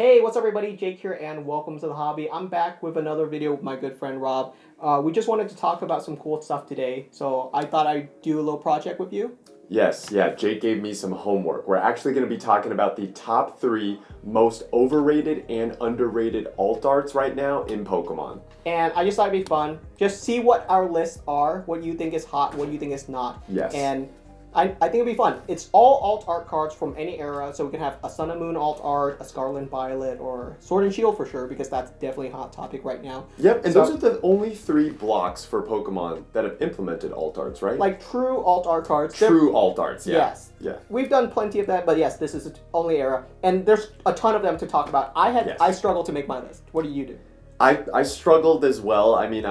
Hey, what's up everybody? Jake here and welcome to the hobby. I'm back with another video with my good friend Rob. We just wanted to talk about some cool stuff today, so I thought I'd do a little project with you. Yes, Jake gave me some homework. We're actually going to be talking about the top 3 most overrated and underrated alt arts right now in Pokemon. And I just thought it'd be fun. Just see what our lists are, what you think is hot, what you think is not. Yes. And I think it'd be fun. It's all alt art cards from any era, so we can have a Sun and Moon alt art, a Scarlet and Violet, or Sword and Shield for sure, because that's definitely a hot topic right now. Yep, and those are the only 3 blocks for Pokemon that have implemented alt arts, right? Like true alt art cards. True alt arts, yeah. Yes. Yeah. We've done plenty of that, but yes, this is the only era. And there's a ton of them to talk about. I struggled to make my list. What do you do? I struggled as well. I mean,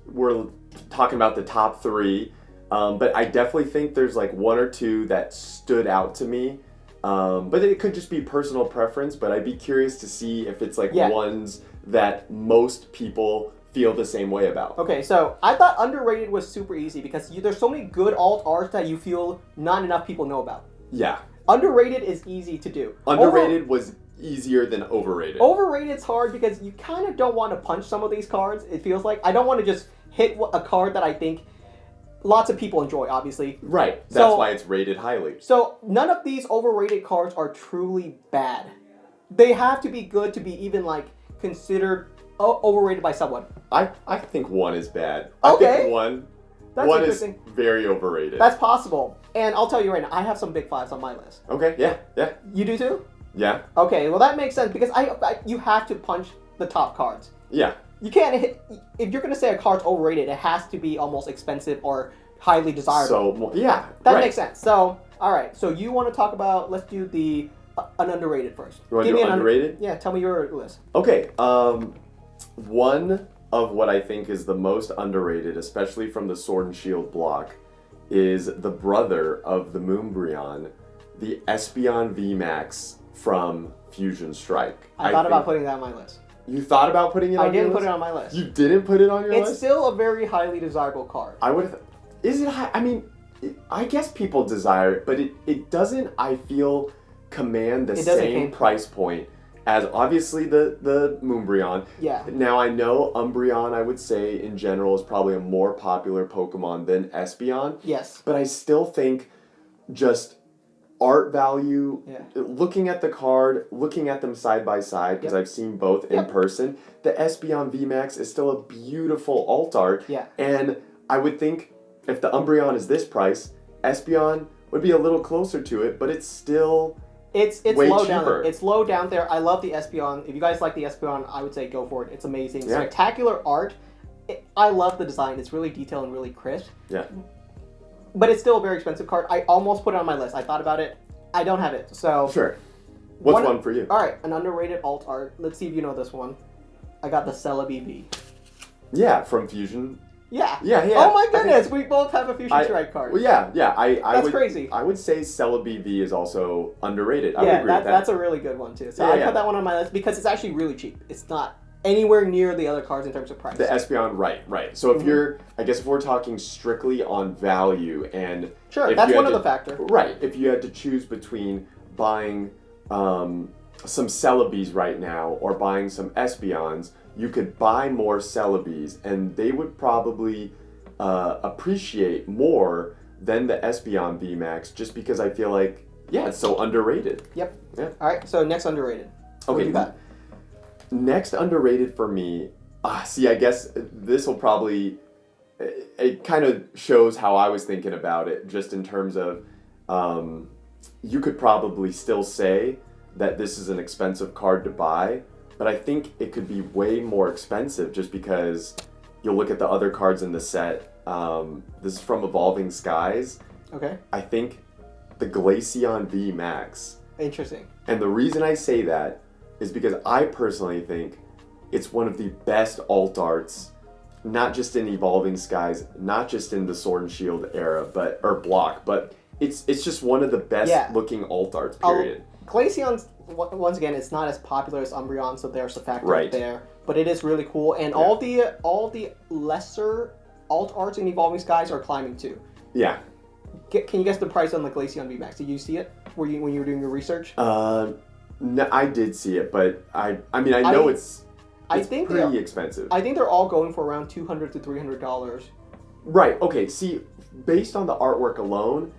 we're talking about the top 3. But I definitely think there's like 1 or 2 that stood out to me. But it could just be personal preference, but I'd be curious to see if it's like ones that most people feel the same way about. Okay, so I thought underrated was super easy because there's so many good alt arts that you feel not enough people know about. Yeah. Underrated is easy to do. Underrated was easier than overrated. Overrated's hard because you kind of don't want to punch some of these cards. It feels like I don't want to just hit a card that I think lots of people enjoy, obviously. Right. That's why it's rated highly. So none of these overrated cards are truly bad. They have to be good to be even like considered overrated by someone. I think 1 is bad. Okay. I think 1 is very overrated. That's possible. And I'll tell you right now, I have some big 5s on my list. Okay. Yeah. You do too? Yeah. Okay. Well, that makes sense because you have to punch the top cards. Yeah. You can't hit, if you're going to say a card's overrated, it has to be almost expensive or highly desirable. So, yeah. That makes sense. So, all right. So you want to talk about, let's do an underrated first. You want to do underrated? Yeah, tell me your list. Okay. One of what I think is the most underrated, especially from the Sword and Shield block, is the brother of the Moonbryon, the Espeon VMAX from Fusion Strike. I thought about putting that on my list. You thought about putting it on your list? I didn't put it on my list. You didn't put it on your list? It's still a very highly desirable card. I would have... Is it high? I mean, I guess people desire it, but it doesn't, I feel, command the same price point as obviously the Moonbryon. Yeah. Now, I know Umbreon, I would say, in general, is probably a more popular Pokemon than Espeon. Yes. But I still think just art value, looking at the card, looking at them side by side, because I've seen both in person, the Espeon VMAX is still a beautiful alt art. Yeah. And I would think if the Umbreon is this price, Espeon would be a little closer to it, but it's still it's way low cheaper. down there. It's low down there. I love the Espeon. If you guys like the Espeon, I would say go for it. It's amazing. Yeah. Spectacular art. I love the design. It's really detailed and really crisp. Yeah. But it's still a very expensive card. I almost put it on my list. I thought about it. I don't have it. So sure. What's one for you? All right, an underrated alt art. Let's see if you know this one. I got the Celebi V. Yeah, from Fusion. Yeah. Yeah. Oh my goodness, we both have a Fusion Strike card. Well, yeah. That's crazy. I would say Celebi V is also underrated. I would agree with that. That's a really good one too. So I put that one on my list because it's actually really cheap. It's not anywhere near the other cards in terms of price. The Espeon, right. So if you're, I guess if we're talking strictly on value and... Sure, that's one of the factors. Right. If you had to choose between buying some Celebes right now or buying some Espeons, you could buy more Celebes and they would probably appreciate more than the Espeon VMAX just because I feel like, it's so underrated. Yep. Yeah. All right, so next underrated. What do you got? Next underrated for me, I guess this will probably, it kind of shows how I was thinking about it, just in terms of, you could probably still say that this is an expensive card to buy, but I think it could be way more expensive just because you'll look at the other cards in the set. This is from Evolving Skies. Okay. I think the Glaceon V Max. Interesting. And the reason I say that is because I personally think it's one of the best alt arts, not just in Evolving Skies, not just in the Sword and Shield era, or block, but it's just one of the best looking alt arts, period. Glaceon's, once again, it's not as popular as Umbreon, so there's a factor there, but it is really cool, and all the lesser alt arts in Evolving Skies are climbing too. Yeah. Can you guess the price on the Glaceon VMAX? Did you see it when you were doing your research? No, I did see it, but I mean, I know it's pretty expensive. I think they're all going for around $200 to $300. Right. Okay. See, based on the artwork alone,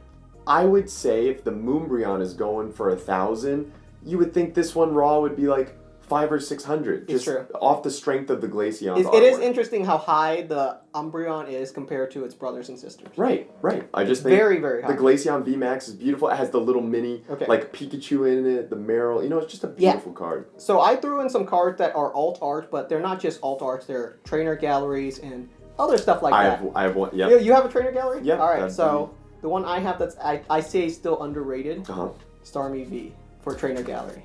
I would say if the Moonbryon is going for 1,000, you would think this one raw would be like 500 or 600. It's true. Off the strength of the Glaceon. It is interesting how high the Umbreon is compared to its brothers and sisters. Right. I just think very, very high. The Glaceon VMAX is beautiful. It has the little mini like Pikachu in it, the Meryl. You know, it's just a beautiful card. So I threw in some cards that are alt art, but they're not just alt arts. They're trainer galleries and other stuff like that. I have one. Yeah. You have a trainer gallery? Yeah. All right. So the one I have that's I say is still underrated. Starmie V for trainer gallery.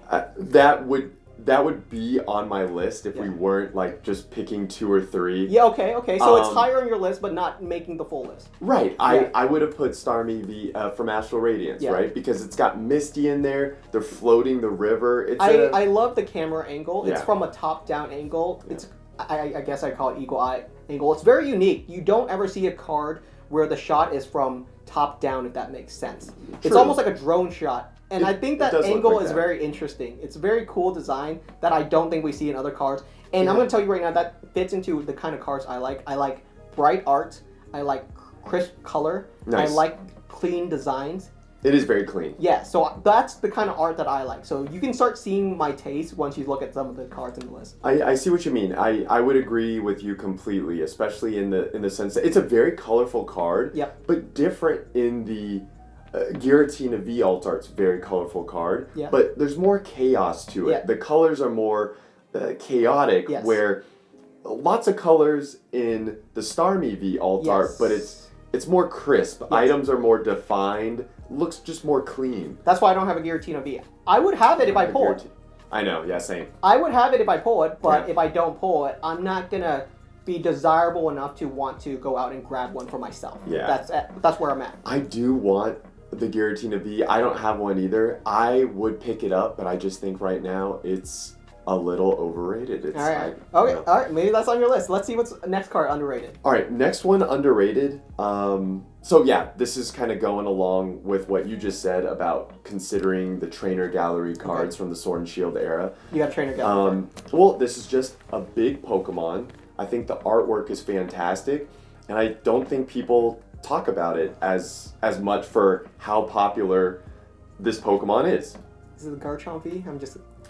That would be on my list if we weren't like just picking 2 or 3. Yeah, okay. So it's higher on your list, but not making the full list. Right. I would have put Starmie V from Astral Radiance, right? Because it's got Misty in there. They're floating the river. I love the camera angle. It's from a top-down angle. It's I guess I call it eagle eye angle. It's very unique. You don't ever see a card where the shot is from top down, if that makes sense. True. It's almost like a drone shot. And I think that angle is very interesting. It's a very cool design that I don't think we see in other cards. And I'm going to tell you right now, that fits into the kind of cards I like. I like bright art. I like crisp color. Nice. I like clean designs. It is very clean. Yeah, so that's the kind of art that I like. So you can start seeing my taste once you look at some of the cards in the list. I see what you mean. I would agree with you completely, especially in the sense that it's a very colorful card, but different in the Giratina V alt art's very colorful card, but there's more chaos to it. The colors are more chaotic, where lots of colors in the Starmie V alt art, but it's more crisp. Items are more defined. Looks just more clean. That's why I don't have a Giratina V. I would have it if I pull it. I know, same. I would have it if I pull it, but if I don't pull it, I'm not gonna be desirable enough to want to go out and grab one for myself. Yeah. That's where I'm at. I do want the Giratina V. I don't have one either. I would pick it up, but I just think right now it's a little overrated. It's all right. Maybe that's on your list. Let's see what's next card underrated. All right, next one underrated. So yeah, this is kind of going along with what you just said about considering the trainer gallery cards from the Sword and Shield era. You got a trainer gallery. Well, this is just a big Pokemon. I think the artwork is fantastic, and I don't think people talk about it as much for how popular this Pokemon is. Is it the Garchomp V?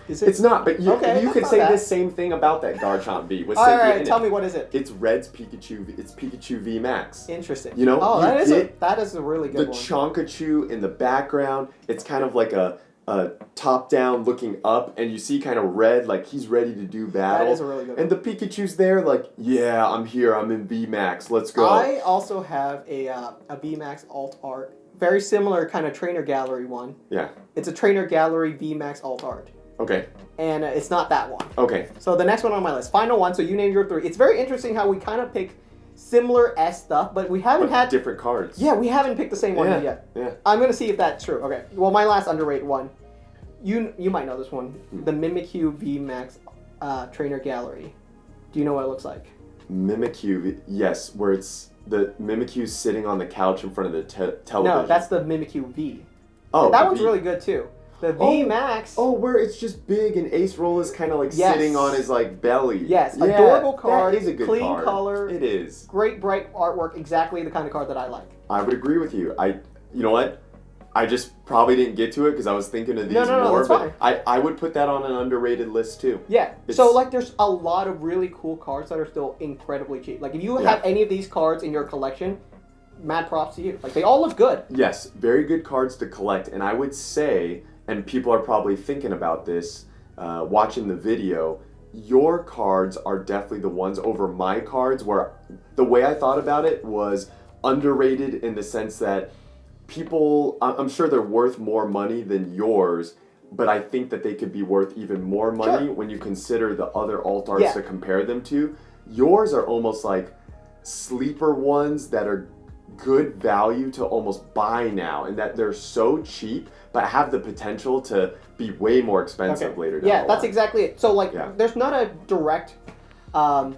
It's not, but you could say the same thing about that Garchomp V. All right, tell me, what is it? It's Red's Pikachu. It's Pikachu V Max. Interesting. You know, that is a really good one. The Chonkachu in the background. It's kind of like a top down looking up, and you see kind of Red, like he's ready to do battle. That is a really good one. And the Pikachu's there, like, yeah, I'm here. I'm in V Max. Let's go. I also have a V Max alt art, very similar kind of trainer gallery one. Yeah. It's a trainer gallery V Max alt art. Okay. And it's not that one. Okay. So the next one on my list, final one. So you named your 3. It's very interesting how we kind of pick similar stuff, but we haven't had different cards. Yeah, we haven't picked the same one yet. Yeah. I'm gonna see if that's true. Okay. Well, my last underrated one. You might know this one. The Mimikyu V Max Trainer Gallery. Do you know what it looks like? Mimikyu, yes, where it's the Mimikyu sitting on the couch in front of the television. No, that's the Mimikyu V. Oh, that one's really good too. The V Max. Oh, where it's just big and Ace Roll is kind of like sitting on his like belly. Yes, adorable card. That is a good clean card. Color. It is. Great bright artwork. Exactly the kind of card that I like. I would agree with you. You know what? I just probably didn't get to it because I was thinking of these more. But I would put that on an underrated list too. Yeah. So like, there's a lot of really cool cards that are still incredibly cheap. Like if you have any of these cards in your collection, mad props to you. Like they all look good. Yes, very good cards to collect, and I would say, and people are probably thinking about this, watching the video, your cards are definitely the ones over my cards where the way I thought about it was underrated in the sense that people, I'm sure they're worth more money than yours, but I think that they could be worth even more money when you consider the other alt arts to compare them to. Yours are almost like sleeper ones that are good value to almost buy now, and that they're so cheap but have the potential to be way more expensive later down the line. That's exactly it. So like there's not a direct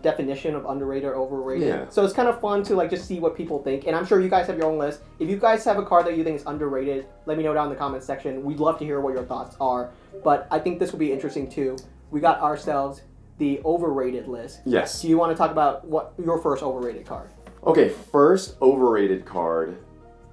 definition of underrated or overrated. Yeah. So it's kind of fun to like just see what people think. And I'm sure you guys have your own list. If you guys have a card that you think is underrated, let me know down in the comments section. We'd love to hear what your thoughts are. but I think this will be interesting too. We got ourselves the overrated list. Yes. Do you want to talk about what your first overrated card? Okay, first overrated card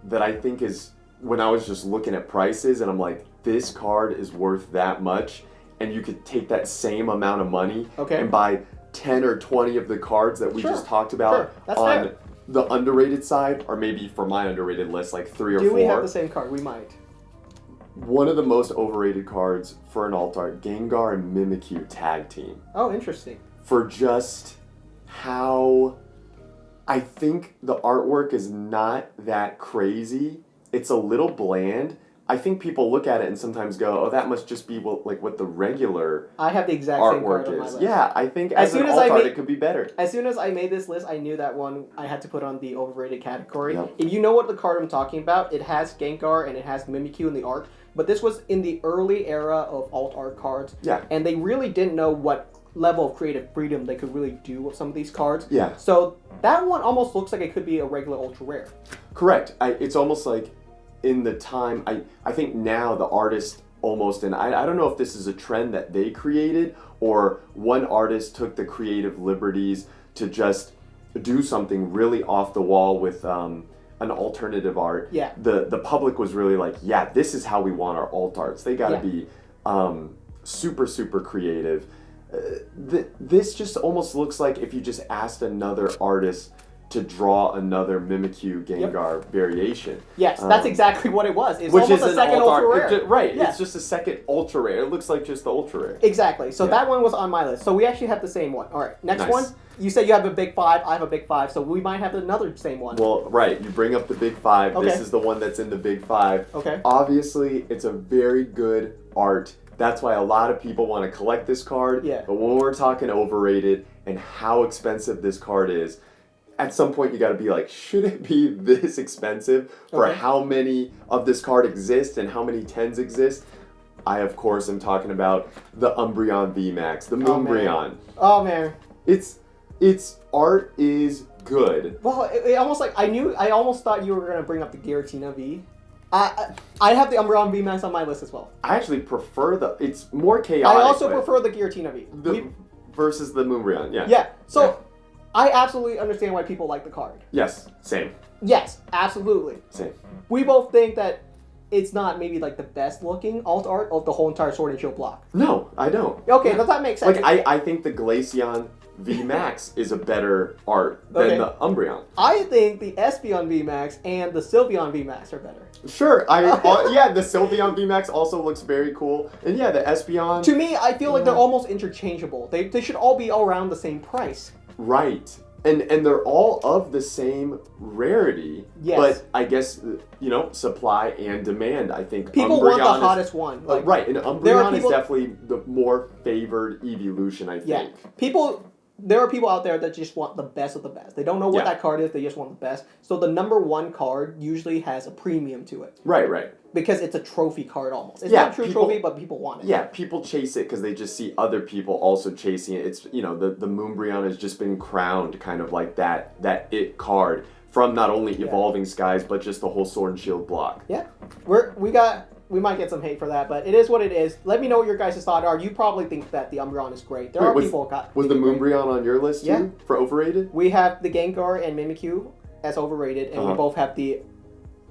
that I think is when I was just looking at prices and I'm like, this card is worth that much, and you could take that same amount of money and buy 10 or 20 of the cards that we just talked about on the underrated side, or maybe for my underrated list, like 3 or 4. Do we have the same card? We might. One of the most overrated cards for an alt art, Gengar and Mimikyu tag team. Oh, interesting. For just how I think the artwork is not that crazy. It's a little bland. I think people look at it and sometimes go, "Oh, that must just be what the regular I have the exact same card artwork on my is." list. Yeah, I think as an alt art, it could be better. As soon as I made this list, I knew that one I had to put on the overrated category. Yep. If you know what the card I'm talking about, it has Gengar and it has Mimikyu in the art. But this was in the early era of alt art cards. Yeah. And they really didn't know what level of creative freedom they could really do with some of these cards. Yeah. So that one almost looks like it could be a regular ultra rare. Correct. It's almost like in the time, I think now the artist almost, and I don't know if this is a trend that they created or one artist took the creative liberties to just do something really off the wall with an alternative art. Yeah. The public was really like, yeah, this is how we want our alt arts. They got to be super, super creative. This just almost looks like if you just asked another artist to draw another Mimikyu Gengar variation. Yes, that's exactly what it was. It's which almost is a second ultra rare. Right, Yeah. it's just a second ultra rare. It looks like just the ultra rare. Exactly. So that one was on my list. So we actually have the same one. All right, next one. You said you have a big 5. I have a big 5. So we might have another same one. Well, right. You bring up the big 5. This is the one that's in the big 5. Okay. Obviously, it's a very good art. That's why a lot of people want to collect this card. Yeah. But when we're talking overrated and how expensive this card is, at some point you got to be like, should it be this expensive for how many of this card exist and how many 10s exist? I, of course, am talking about the Umbreon VMAX, the Moonbreon. Oh, man. Its art is good. Well, it almost like I almost thought you were going to bring up the Giratina V. I have the Umbreon VMAX on my list as well. I actually prefer it's more chaotic. I also prefer the Giratina V. Versus the Moonbreon, yeah. Yeah, so I absolutely understand why people like the card. Yes, same. Yes, absolutely. Same. We both think that it's not maybe like the best looking alt art of the whole entire Sword and Shield block. No, I don't. Okay, does that make sense? Like, I think the Glaceon VMAX is a better art than the Umbreon. I think the Espeon VMAX and the Sylveon VMAX are better. Sure, the Sylveon VMAX also looks very cool. And yeah, the Espeon... To me, I feel like they're almost interchangeable. They should all be around the same price. Right. And they're all of the same rarity. Yes. But I guess, supply and demand. I think people Umbreon want the hottest one. Like, right, and Umbreon is definitely the more favored evolution, I think. Yeah. There are people out there that just want the best of the best. They don't know what that card is, they just want the best. So the number one card usually has a premium to it. Right. Because it's a trophy card almost. It's not a true trophy, but people want it. Yeah, people chase it because they just see other people also chasing it. It's, the Moonbreon has just been crowned kind of like that it card from not only Evolving Skies, but just the whole Sword and Shield block. Yeah. We might get some hate for that, but it is what it is. Let me know what your guys' thoughts are. You probably think that the Umbreon is great. There are people got. Was the Moonbreon on your list too for overrated? We have the Gengar and Mimikyu as overrated, and we both have the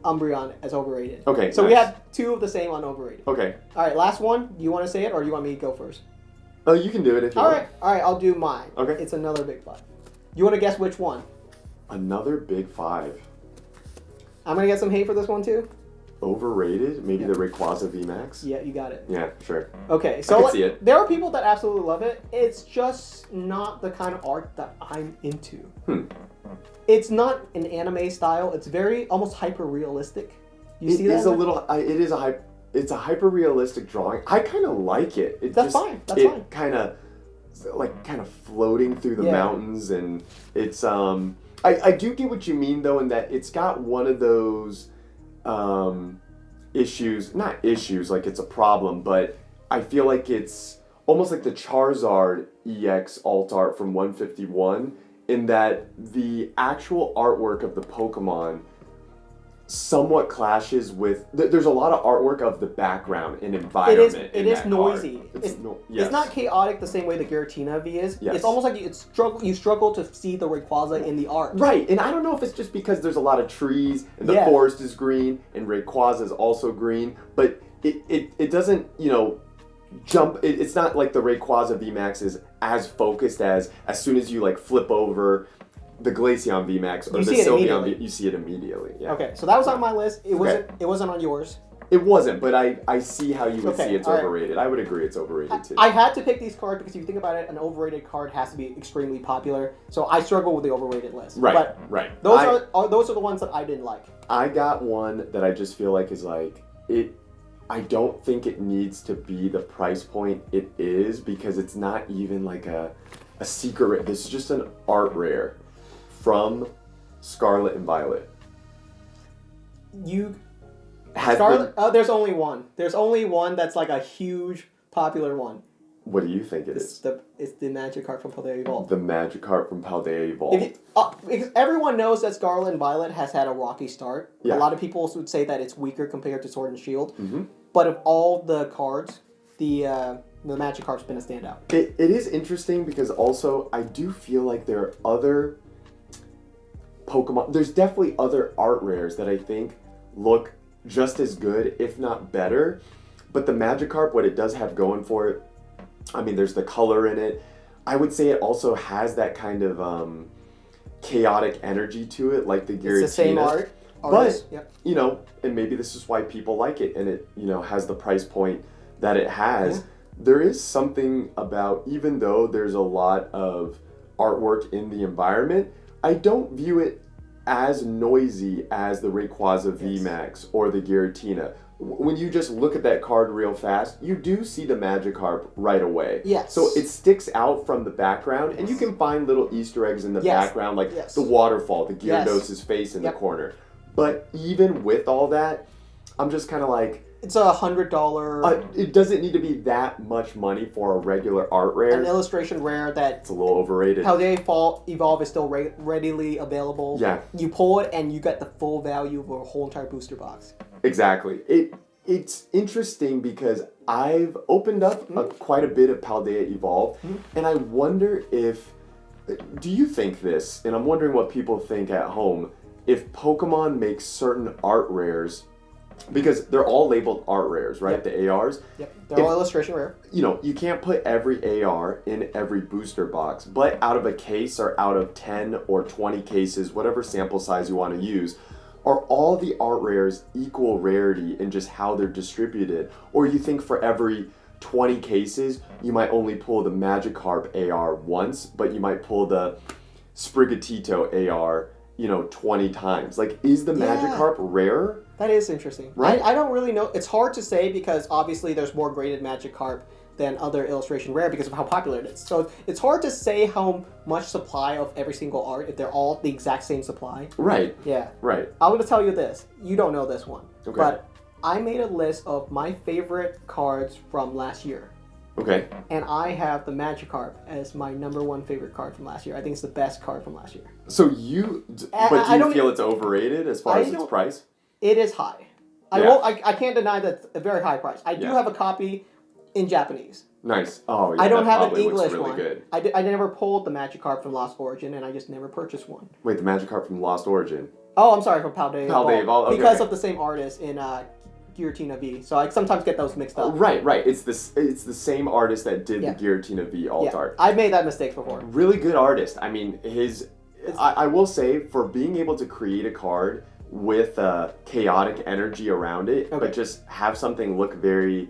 Umbreon as overrated. Okay. So we have two of the same on overrated. Okay. All right, last one. Do you want to say it, or do you want me to go first? Oh, you can do it if you want. All right. I'll do mine. Okay. It's another big 5. You want to guess which one? Another big 5. I'm gonna get some hate for this one too. Overrated? Maybe the Rayquaza VMAX? Yeah, you got it. Yeah, sure. Okay, so I can see it. There are people that absolutely love it. It's just not the kind of art that I'm into. It's not an anime style. It's very almost hyper realistic. You see that? It's a hyper realistic drawing. I kind of like it. That's fine. That's fine. Kind of floating through the mountains, and it's I do get what you mean though, in that it's got one of those not issues like it's a problem, but I feel like it's almost like the Charizard EX alt art from 151, in that the actual artwork of the Pokemon somewhat clashes with. There's a lot of artwork of the background and environment. It is noisy. Yes. It's not chaotic the same way the Giratina V is. Yes. It's almost like you struggle to see the Rayquaza in the art. Right, and I don't know if it's just because there's a lot of trees and the forest is green and Rayquaza is also green, but it doesn't, jump. It's not like the Rayquaza VMAX is as focused as soon as you like flip over the Glaceon VMAX or the Sylveon VMAX, you see it immediately. Yeah. Okay, so that was on my list. It wasn't on yours. It wasn't, but I see how you would see it's overrated. I would agree it's overrated too. I had to pick these cards because if you think about it, an overrated card has to be extremely popular. So I struggle with the overrated list. Right, but right. Those are the ones that I didn't like. I got one that I just feel like is like it. I don't think it needs to be the price point it is because it's not even like a secret. This is just an art rare from Scarlet and Violet. There's only one. There's only one that's like a huge popular one. What do you think it is? It's the Magikarp from Paldea Evolved. The Magikarp from Paldea Evolved. Because everyone knows that Scarlet and Violet has had a rocky start. Yeah. A lot of people would say that it's weaker compared to Sword and Shield. Mm-hmm. But of all the cards, the Magikarp's been a standout. It is interesting because also I do feel like there are other Pokemon. There's definitely other art rares that I think look just as good, if not better. But the Magikarp, what it does have going for it, I mean, there's the color in it. I would say it also has that kind of chaotic energy to it, like the Giratina. It's the same art. But, and maybe this is why people like it, and it, has the price point that it has. Yeah. There is something about, even though there's a lot of artwork in the environment, I don't view it as noisy as the Rayquaza VMAX or the Giratina. When you just look at that card real fast, you do see the Magikarp right away. Yes. So it sticks out from the background, and you can find little Easter eggs in the background, like the waterfall, the Gyarados' face in the corner. But even with all that, I'm just kind of like... It's $100... it doesn't need to be that much money for a regular art rare. An illustration rare that... It's a little overrated. Paldea Evolve is still readily available. Yeah. You pull it and you get the full value of a whole entire booster box. Exactly. It's interesting because I've opened up quite a bit of Paldea Evolve, and I wonder if... Do you think this, and I'm wondering what people think at home, if Pokemon makes certain art rares, because they're all labeled art rares, right? Yep. The ARs. Yep. They're all illustration rare. You can't put every AR in every booster box, but out of a case or out of 10 or 20 cases, whatever sample size you want to use, are all the art rares equal rarity in just how they're distributed? Or you think for every 20 cases, you might only pull the Magikarp AR once, but you might pull the Sprigatito AR 20 times. Like, is the Magikarp rare? That is interesting. Right? I don't really know. It's hard to say because obviously there's more graded Magikarp than other illustration rare because of how popular it is. So it's hard to say how much supply of every single art if they're all the exact same supply. Right. Yeah. Right. I'm going to tell you this. You don't know this one. Okay. But I made a list of my favorite cards from last year. Okay. And I have the Magikarp as my #1 favorite card from last year. I think it's the best card from last year. So do you feel it's overrated as far as its price? It is high. I can't deny that it's a very high price. I do have a copy in Japanese. Nice. Oh, yeah. I don't have an English really one. Good. I never pulled the Magikarp from Lost Origin, and I just never purchased one. Wait, the Magikarp from Lost Origin? Oh, I'm sorry, from Paldea Evolve. Okay. Because of the same artist in Giratina V, so I sometimes get those mixed up. Right. It's the same artist that did the Giratina V alt art. I've made that mistake before. Really good artist. I mean, I will say, for being able to create a card with chaotic energy around it, but just have something look very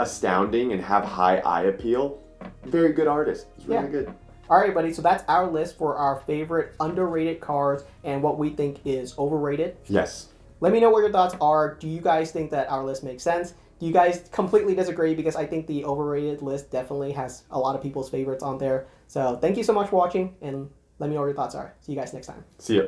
astounding and have high eye appeal, very good artist. It's really good. All right, buddy. So that's our list for our favorite underrated cards and what we think is overrated. Yes. Let me know what your thoughts are. Do you guys think that our list makes sense? Do you guys completely disagree? Because I think the overrated list definitely has a lot of people's favorites on there. So thank you so much for watching, and let me know what your thoughts are. See you guys next time. See ya.